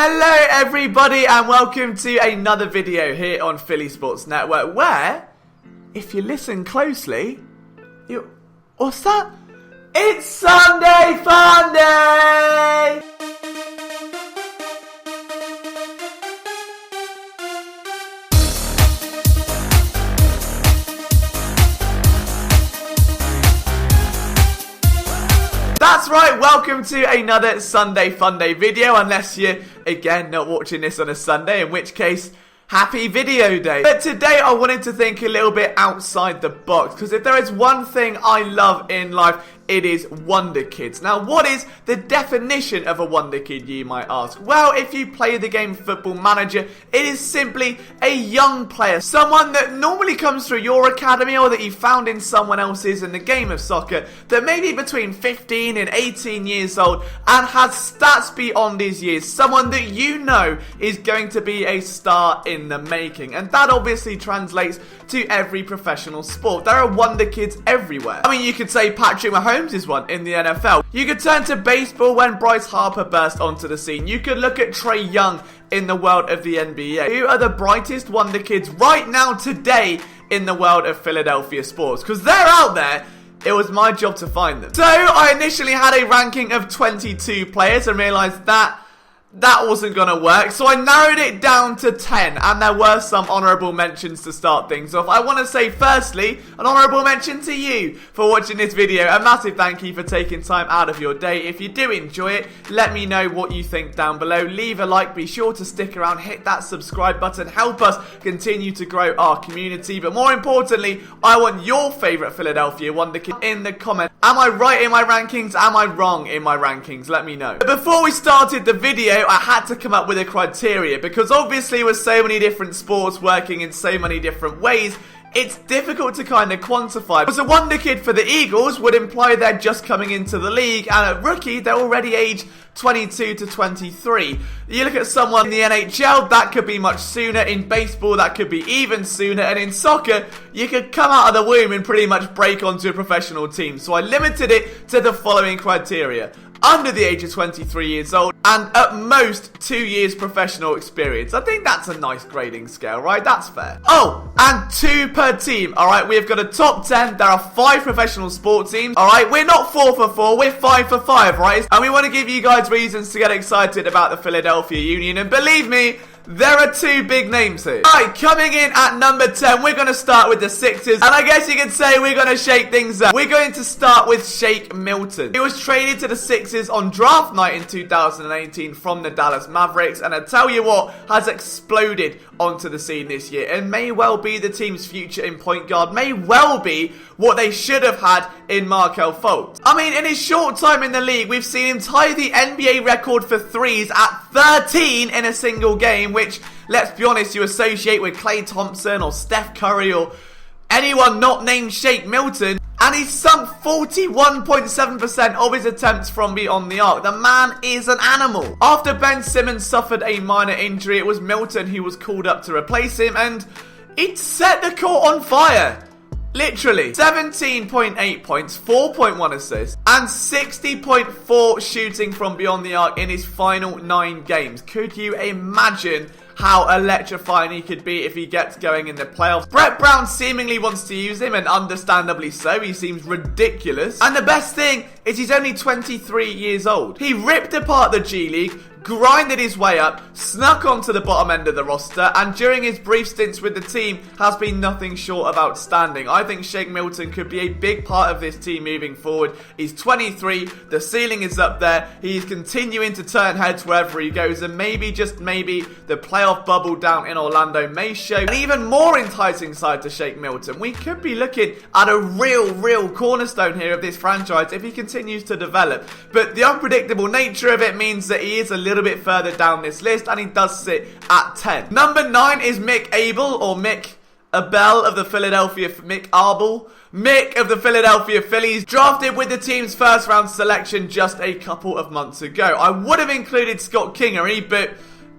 Hello everybody and welcome to another video here on Philly Sports Network where, if you listen closely, what's that? It's Sunday Fun Day! That's right, welcome to another Sunday Fun Day video, unless you're, again, not watching this on a Sunday, in which case, happy video day. But today I wanted to think a little bit outside the box, because if there is one thing I love in life, it is Wonder Kids. Now, what is the definition of a Wonder Kid, you might ask? Well, if you play the game Football Manager, it is simply a young player. Someone that normally comes through your academy or that you found in someone else's in the game of soccer that may be between 15 and 18 years old and has stats beyond his years. Someone that you know is going to be a star in the making. And that obviously translates to every professional sport. There are Wonder Kids everywhere. I mean, you could say Patrick Mahomes is one in the NFL. You could turn to baseball when Bryce Harper burst onto the scene. You could look at Trae Young in the world of the NBA. Who are the brightest Wonder Kids right now today in the world of Philadelphia sports? Because they're out there. It was my job to find them. So I initially had a ranking of 22 players and realized that wasn't going to work, so I narrowed it down to 10, and there were some honourable mentions to start things off. I want to say, firstly, an honourable mention to you for watching this video. A massive thank you for taking time out of your day. If you do enjoy it, let me know what you think down below. Leave a like, be sure to stick around, hit that subscribe button, help us continue to grow our community. But more importantly, I want your favourite Philadelphia Wonder Kid in the comments. Am I right in my rankings? Am I wrong in my rankings? Let me know. But before we started the video, I had to come up with a criteria because obviously with so many different sports working in so many different ways, it's difficult to kind of quantify. Because a Wonder Kid for the Eagles would imply they're just coming into the league, and a rookie, they're already aged 22 to 23. You look at someone in the NHL, that could be much sooner. In baseball, that could be even sooner. And in soccer, you could come out of the womb and pretty much break onto a professional team. So I limited it to the following criteria: under the age of 23 years old, and at most 2 years professional experience. I think that's a nice grading scale, right? That's fair. Oh, and 2 per team, alright? We've got a top 10. There are 5 professional sport teams, alright? We're not 4 for 4, we're 5 for 5, right? And we want to give you guys reasons to get excited about the Philadelphia Union, and believe me, there are 2 big names here. Alright, coming in at number 10, we're going to start with the Sixers. And I guess you could say we're going to shake things up. We're going to start with Shake Milton. He was traded to the Sixers on draft night in 2018 from the Dallas Mavericks. And I tell you what, has exploded onto the scene this year. And may well be the team's future in point guard. May well be what they should have had in Markelle Fultz. I mean, in his short time in the league, we've seen him tie the NBA record for threes at 13 in a single game, which, let's be honest, you associate with Klay Thompson or Steph Curry or anyone not named Shake Milton. And he's sunk 41.7% of his attempts from beyond the arc. The man is an animal. After Ben Simmons suffered a minor injury, it was Milton who was called up to replace him, and it set the court on fire. Literally, 17.8 points, 4.1 assists, and 60.4 shooting from beyond the arc in his final 9 games. Could you imagine how electrifying he could be if he gets going in the playoffs? Brett Brown seemingly wants to use him, and understandably so. He seems ridiculous. And the best thing is he's only 23 years old. He ripped apart the G League, grinded his way up, snuck onto the bottom end of the roster, and during his brief stints with the team has been nothing short of outstanding. I think Shake Milton could be a big part of this team moving forward. He's 23, the ceiling is up there, he's continuing to turn heads wherever he goes, and maybe, just maybe, the playoff bubble down in Orlando may show an even more enticing side to Shake Milton. We could be looking at a real cornerstone here of this franchise if he continues to develop, but the unpredictable nature of it means that he is a little bit further down this list, and he does sit at 10. Number 9 is Mick Abel, or Mick Abel of the Philadelphia... Mick of the Philadelphia Phillies, drafted with the team's first round selection just a couple of months ago. I would have included Scott Kingery, but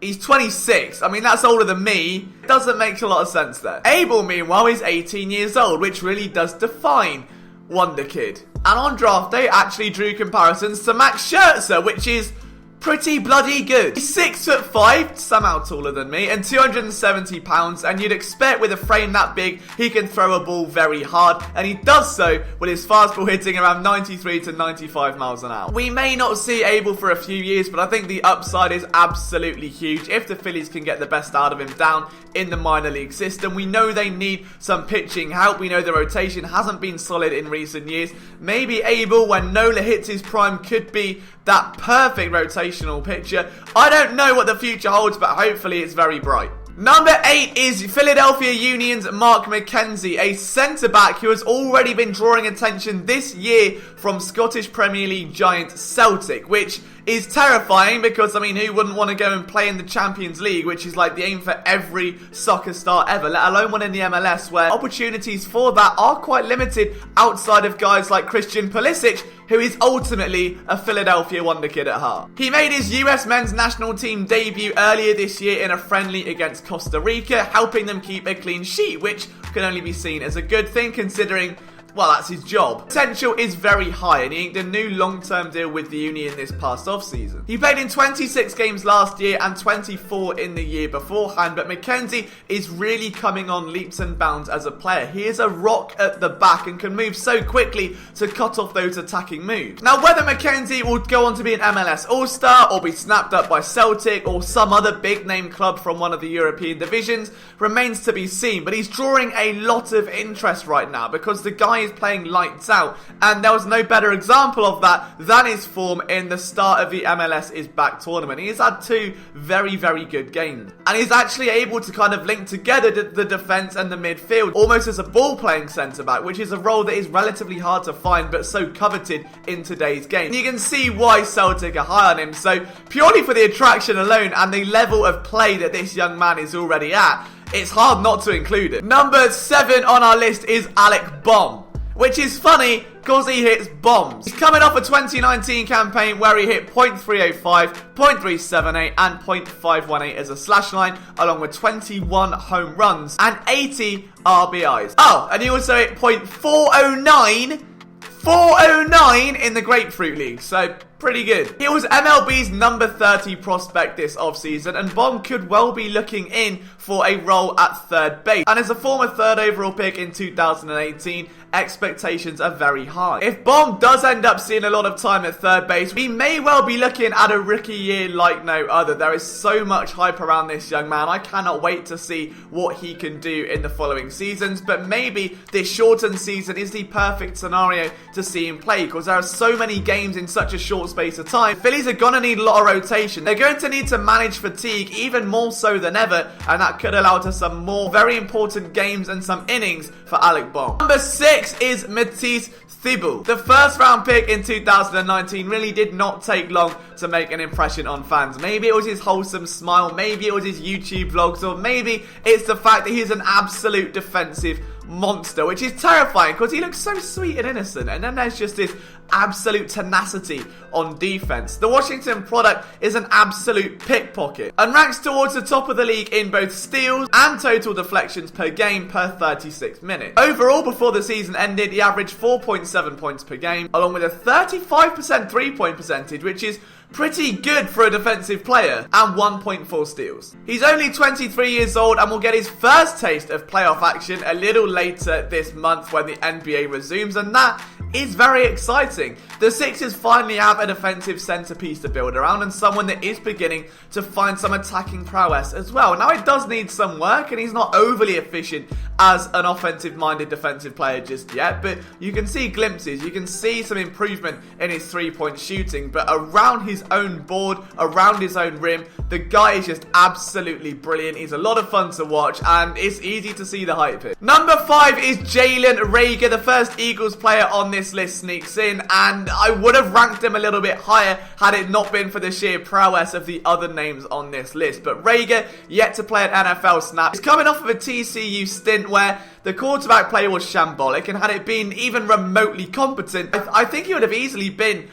he's 26. I mean, that's older than me. Doesn't make a lot of sense there. Abel, meanwhile, is 18 years old, which really does define Wonder Kid. And on draft day, actually drew comparisons to Max Scherzer, which is pretty bloody good. He's 6'5", somehow taller than me, and 270 pounds, and you'd expect with a frame that big, he can throw a ball very hard, and he does so with his fastball hitting around 93 to 95 miles an hour. We may not see Abel for a few years, but I think the upside is absolutely huge if the Phillies can get the best out of him down in the minor league system. We know they need some pitching help. We know the rotation hasn't been solid in recent years. Maybe Abel, when Nola hits his prime, could be that perfect rotational pitcher. I don't know what the future holds, but hopefully it's very bright. Number 8 is Philadelphia Union's Mark McKenzie, a centre-back who has already been drawing attention this year from Scottish Premier League giant Celtic, which is terrifying because, I mean, who wouldn't want to go and play in the Champions League, which is like the aim for every soccer star ever, let alone one in the MLS, where opportunities for that are quite limited outside of guys like Christian Pulisic, who is ultimately a Philadelphia wonderkid at heart. He made his US men's national team debut earlier this year in a friendly against Costa Rica, helping them keep a clean sheet, which can only be seen as a good thing considering, well, that's his job. Potential is very high, and he inked a new long-term deal with the Union this past off-season. He played in 26 games last year and 24 in the year beforehand, but McKenzie is really coming on leaps and bounds as a player. He is a rock at the back and can move so quickly to cut off those attacking moves. Now, whether McKenzie will go on to be an MLS All-Star or be snapped up by Celtic or some other big-name club from one of the European divisions remains to be seen, but he's drawing a lot of interest right now because the guy is playing lights out, and there was no better example of that than his form in the start of the MLS is Back tournament. He's had 2 very, very good games, and he's actually able to kind of link together the defence and the midfield almost as a ball-playing centre-back, which is a role that is relatively hard to find but so coveted in today's game. And you can see why Celtic are high on him, so purely for the attraction alone and the level of play that this young man is already at, it's hard not to include it. Number 7 on our list is Alec Bohm, which is funny because he hits bombs. He's coming off a 2019 campaign where he hit .305, .378 and .518 as a slash line, along with 21 home runs and 80 RBIs. Oh, and he also hit .409 in the Grapefruit League, so pretty good. He was MLB's number 30 prospect this offseason, and Bohm could well be looking in for a role at third base. And as a former 3rd overall pick in 2018, expectations are very high. If Bohm does end up seeing a lot of time at third base, we may well be looking at a rookie year like no other. There is so much hype around this young man. I cannot wait to see what he can do in the following seasons, but maybe this shortened season is the perfect scenario to see him play because there are so many games in such a short space of time. Phillies are going to need a lot of rotation. They're going to need to manage fatigue even more so than ever, and that could allow to some more very important games and some innings for Alec Bohm. Number 6 is Matisse Thybulle. The first round pick in 2019 really did not take long to make an impression on fans. Maybe it was his wholesome smile, maybe it was his YouTube vlogs, or maybe it's the fact that he's an absolute defensive monster, which is terrifying because he looks so sweet and innocent, and then there's just this absolute tenacity on defense. The Washington product is an absolute pickpocket and ranks towards the top of the league in both steals and total deflections per game per 36 minutes. Overall, before the season ended, he averaged 4.7 points per game, along with a 35% three-point percentage, which is pretty good for a defensive player, and 1.4 steals. He's only 23 years old and will get his first taste of playoff action a little later this month when the NBA resumes, and that is very exciting. The Sixers finally have a defensive centerpiece to build around and someone that is beginning to find some attacking prowess as well. Now, it does need some work and he's not overly efficient as an offensive-minded defensive player just yet, but you can see glimpses. You can see some improvement in his three-point shooting, but around his own board, around his own rim, the guy is just absolutely brilliant. He's a lot of fun to watch and it's easy to see the hype here. Number 5 is Jalen Reagor. The first Eagles player on this list sneaks in, and I would have ranked him a little bit higher had it not been for the sheer prowess of the other names on this list. But Reagor, yet to play an NFL snap, is coming off of a TCU stint where the quarterback play was shambolic, and had it been even remotely competent, I think he would have easily been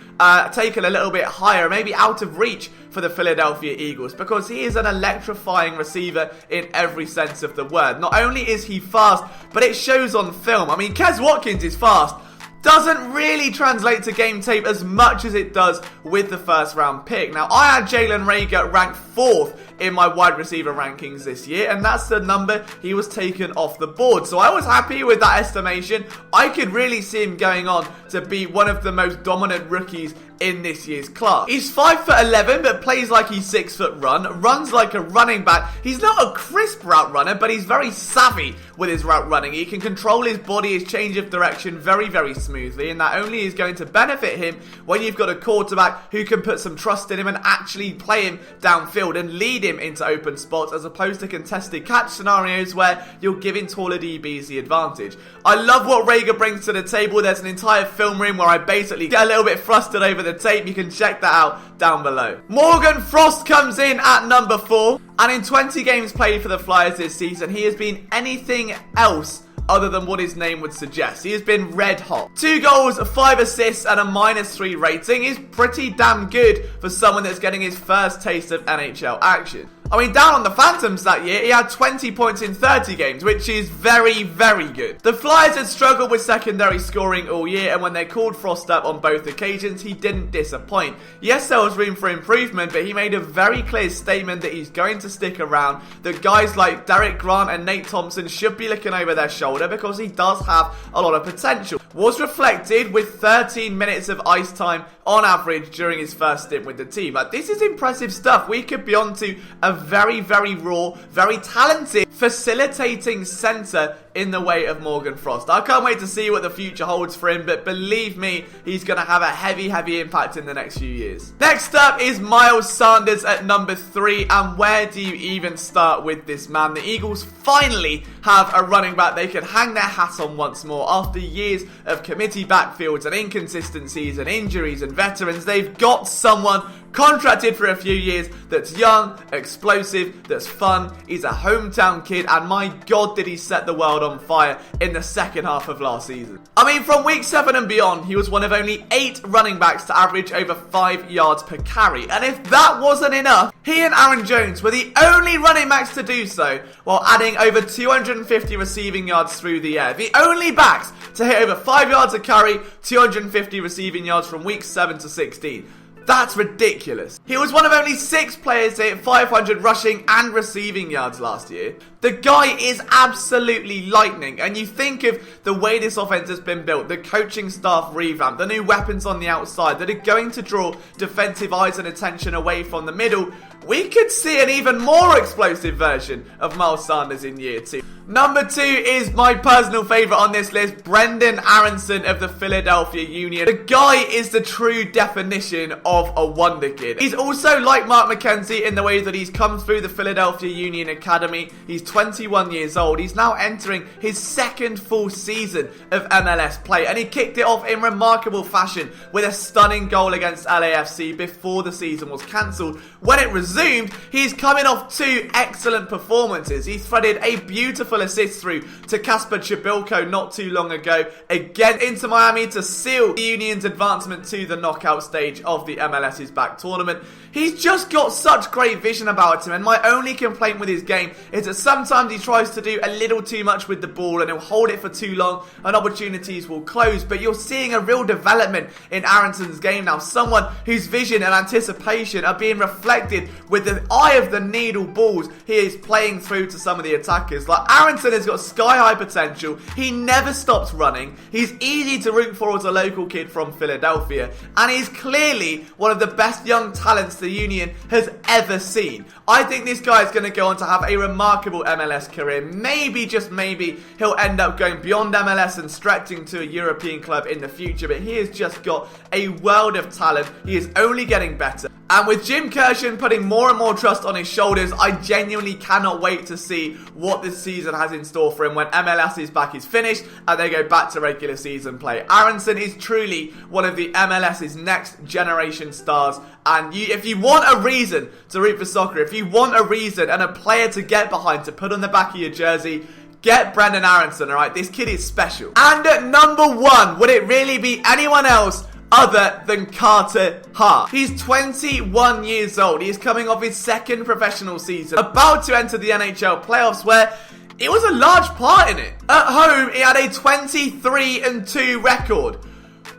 taken a little bit higher, maybe out of reach for the Philadelphia Eagles, because he is an electrifying receiver in every sense of the word. Not only is he fast, but it shows on film. I mean, Kes Watkins is fast. doesn't really translate to game tape as much as it does with the first round pick. Now, I had Jalen Reagor ranked 4th in my wide receiver rankings this year, and that's the number he was taken off the board. So I was happy with that estimation. I could really see him going on to be one of the most dominant rookies in this year's class. He's 5'11", but plays like he's 6 foot runs like a running back. He's not a crisp route runner, but he's very savvy with his route running. He can control his body, his change of direction very, very smoothly, and that only is going to benefit him when you've got a quarterback who can put some trust in him and actually play him downfield and lead him into open spots, as opposed to contested catch scenarios where you're giving taller DBs the advantage. I love what Reagor brings to the table. There's an entire film room where I basically get a little bit flustered over the tape. You can check that out down below. Morgan Frost comes in at number 4, and in 20 games played for the Flyers this season, he has been anything else other than what his name would suggest. He has been red hot. 2 goals, 5 assists, and a -3 rating is pretty damn good for someone that's getting his first taste of NHL action. I mean, down on the Phantoms that year, he had 20 points in 30 games, which is very, very good. The Flyers had struggled with secondary scoring all year, and when they called Frost up on both occasions, he didn't disappoint. Yes, there was room for improvement, but he made a very clear statement that he's going to stick around, that guys like Derek Grant and Nate Thompson should be looking over their shoulder because he does have a lot of potential. Was reflected with 13 minutes of ice time on average during his first stint with the team. Like, this is impressive stuff. We could be on to a very, very raw, very talented, facilitating centre in the way of Morgan Frost. I can't wait to see what the future holds for him, but believe me, he's going to have a heavy, heavy impact in the next few years. Next up is Miles Sanders at number 3, and where do you even start with this man? The Eagles finally have a running back they can hang their hat on once more. After years of committee backfields and inconsistencies and injuries and veterans, they've got someone contracted for a few years that's young, explosive, that's fun. He's a hometown kid, and my God, did he set the world on fire in the second half of last season. I mean, from week 7 and beyond, he was one of only 8 running backs to average over 5 yards per carry. And if that wasn't enough, he and Aaron Jones were the only running backs to do so, while adding over 250 receiving yards through the air. The only backs to hit over 5 yards a carry, 250 receiving yards from week 7 to 16. That's ridiculous. He was one of only 6 players to hit 500 rushing and receiving yards last year. The guy is absolutely lightning, and you think of the way this offense has been built, the coaching staff revamp, the new weapons on the outside that are going to draw defensive eyes and attention away from the middle. We could see an even more explosive version of Miles Sanders in year 2. Number 2 is my personal favourite on this list, Brenden Aaronson of the Philadelphia Union. The guy is the true definition of a wonder kid. He's also like Mark McKenzie in the way that he's come through the Philadelphia Union Academy. He's 21 years old. He's now entering his 2nd full season of MLS play, and he kicked it off in remarkable fashion with a stunning goal against LAFC before the season was cancelled. When it resumed, he's coming off 2 excellent performances. He threaded a beautiful assist through to Kasper Chibilko not too long ago, again into Miami to seal the Union's advancement to the knockout stage of the MLS's back tournament. He's just got such great vision about him, and my only complaint with his game is that sometimes he tries to do a little too much with the ball and he'll hold it for too long and opportunities will close. But you're seeing a real development in Aaronson's game now, someone whose vision and anticipation are being reflected with the eye of the needle balls he is playing through to some of the attackers. Like, Aaronson has got sky high potential. He never stops running. He's easy to root for as a local kid from Philadelphia, and he's clearly one of the best young talents the Union has ever seen. I think this guy is going to go on to have a remarkable MLS career. Maybe, just maybe, he'll end up going beyond MLS and stretching to a European club in the future, but he has just got a world of talent. He is only getting better. And with Jim Kershin putting more and more trust on his shoulders, I genuinely cannot wait to see what this season has in store for him when MLS's back is finished and they go back to regular season play. Aaronson is truly one of the MLS's next generation stars, and if you want a reason to root for soccer, if you want a reason and a player to get behind, to put on the back of your jersey, get Brenden Aaronson, alright? This kid is special. And at number 1, would it really be anyone else other than Carter Hart? He's 21 years old. He is coming off his 2nd professional season, about to enter the NHL playoffs, where it was a large part in it. At home, he had a 23-2 record.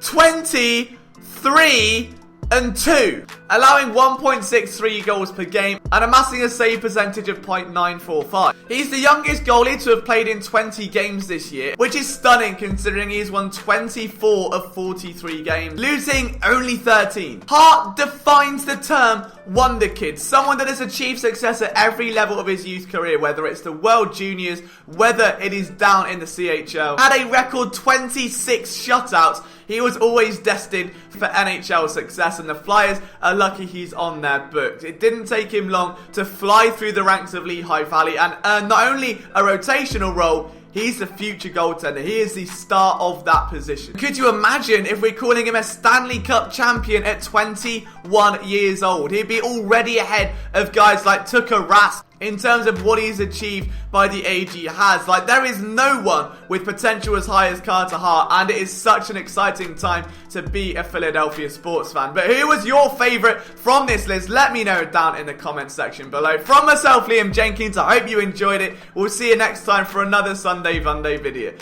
23-2, allowing 1.63 goals per game and amassing a save percentage of .945. He's the youngest goalie to have played in 20 games this year, which is stunning considering he's won 24 of 43 games, losing only 13. Hart defines the term wonderkids, someone that has achieved success at every level of his youth career, whether it's the World Juniors, whether it is down in the CHL. Had a record 26 shutouts. He was always destined for NHL success, and the Flyers are lucky he's on their books. It didn't take him long to fly through the ranks of Lehigh Valley and earn not only a rotational role, he's the future goaltender. He is the star of that position. Could you imagine if we're calling him a Stanley Cup champion at 21 years old? He'd be already ahead of guys like Tuukka Rask in terms of what he's achieved by the age he has. Like, there is no one with potential as high as Carter Hart, and it is such an exciting time to be a Philadelphia sports fan. But who was your favourite from this list? Let me know down in the comments section below. From myself, Liam Jenkins, I hope you enjoyed it. We'll see you next time for another Sunday Funday video.